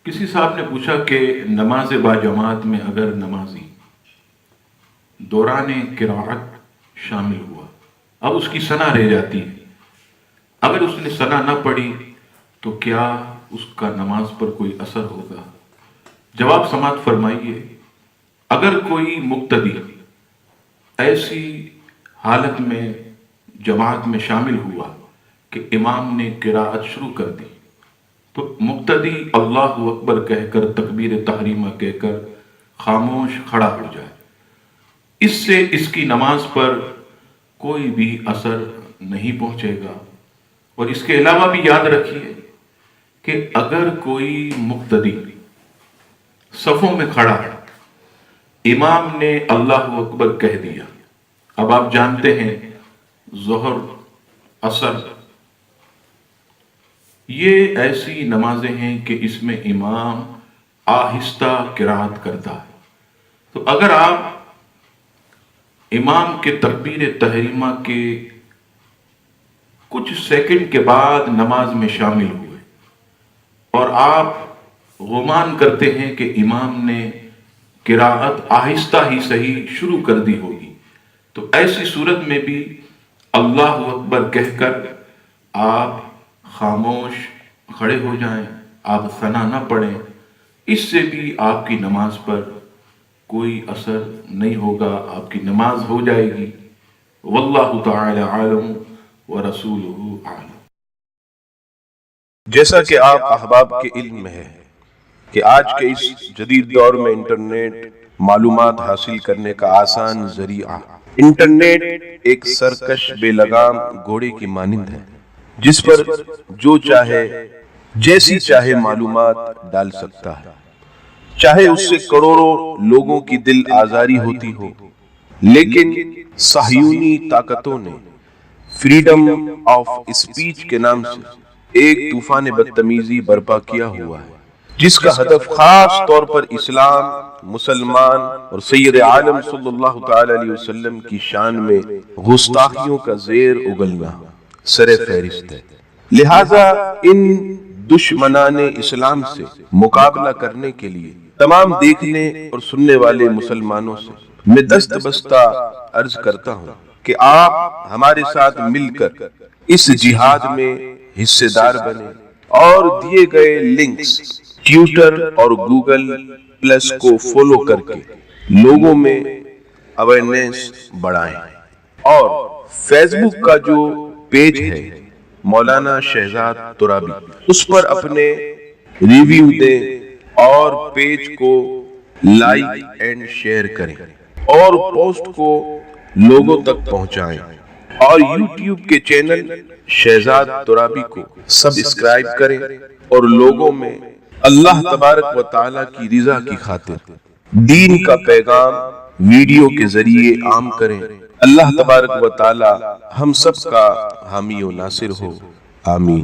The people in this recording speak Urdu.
کسی صاحب نے پوچھا کہ نماز با جماعت میں اگر نمازی دوران قرأت شامل ہوا، اب اس کی ثنا رہ جاتی ہے، اگر اس نے ثنا نہ پڑھی تو کیا اس کا نماز پر کوئی اثر ہوگا؟ جواب سماعت فرمائیے، اگر کوئی مقتدی ایسی حالت میں جماعت میں شامل ہوا کہ امام نے قراءت شروع کر دی تو مقتدی اللہ اکبر کہہ کر تکبیر تحریمہ کہہ کر خاموش کھڑا ہو جائے، اس سے اس کی نماز پر کوئی بھی اثر نہیں پہنچے گا۔ اور اس کے علاوہ بھی یاد رکھیے کہ اگر کوئی مقتدی صفوں میں کھڑا ہے، امام نے اللہ اکبر کہہ دیا، اب آپ جانتے ہیں ظہر، عصر، یہ ایسی نمازیں ہیں کہ اس میں امام آہستہ قرات کرتا ہے، تو اگر آپ امام کے تکبیر تحریمہ کے کچھ سیکنڈ کے بعد نماز میں شامل ہوئے اور آپ گمان کرتے ہیں کہ امام نے قراءت آہستہ ہی صحیح شروع کر دی ہوگی، تو ایسی صورت میں بھی اللہ اکبر کہہ کر آپ خاموش کھڑے ہو جائیں، آپ ثنا نہ پڑھیں، اس سے بھی آپ کی نماز پر کوئی اثر نہیں ہوگا، آپ کی نماز ہو جائے گی۔ واللہ تعالی عالم ورسولہ اعلم۔ جیسا کہ آپ احباب کے علم میں ہے کہ آج کے اس جدید دور میں انٹرنیٹ معلومات حاصل کرنے کا آسان ذریعہ، انٹرنیٹ ایک سرکش بے لگام گھوڑے کی مانند ہے جس پر جو چاہے جیسی چاہے معلومات ڈال سکتا ہے، چاہے اس سے کروڑوں لوگوں کی دل آزاری ہوتی ہو، لیکن صہیونی طاقتوں نے فریڈم آف اسپیچ کے نام سے ایک طوفان بدتمیزی برپا کیا ہوا ہے جس کا ہدف خاص طور پر اسلام، مسلمان اور سید عالم صلی اللہ تعالی علیہ وسلم کی شان میں گستاخیوں کا زیر اگلنا سر فہرست ہے۔ لہذا ان دشمنان اسلام سے مقابلہ کرنے کے لیے تمام دیکھنے اور سننے والے مسلمانوں سے میں دست بستہ عرض کرتا ہوں کہ آپ ہمارے ساتھ مل کر اس جہاد میں حصے دار بنیں اور دیے گئے لنکس ٹویٹر اور گوگل پلس کو فالو کر کے لوگوں میں اویئرنیس بڑھائیں، اور فیس بک کا جو پیج ہے مولانا شہزاد ترابی، اس پر اپنے ریویو دیں اور پیج کو لائک اینڈ شیئر کریں اور پوسٹ کو لوگوں تک پہنچائیں، اور یوٹیوب کے چینل شہزاد ترابی کو سبسکرائب کریں اور لوگوں میں اللہ تبارک و تعالی کی رضا کی خاطر دین کا پیغام ویڈیو کے ذریعے عام کریں۔ اللہ تبارک و تعالی ہم سب کا حامی و ناصر ہو، آمین۔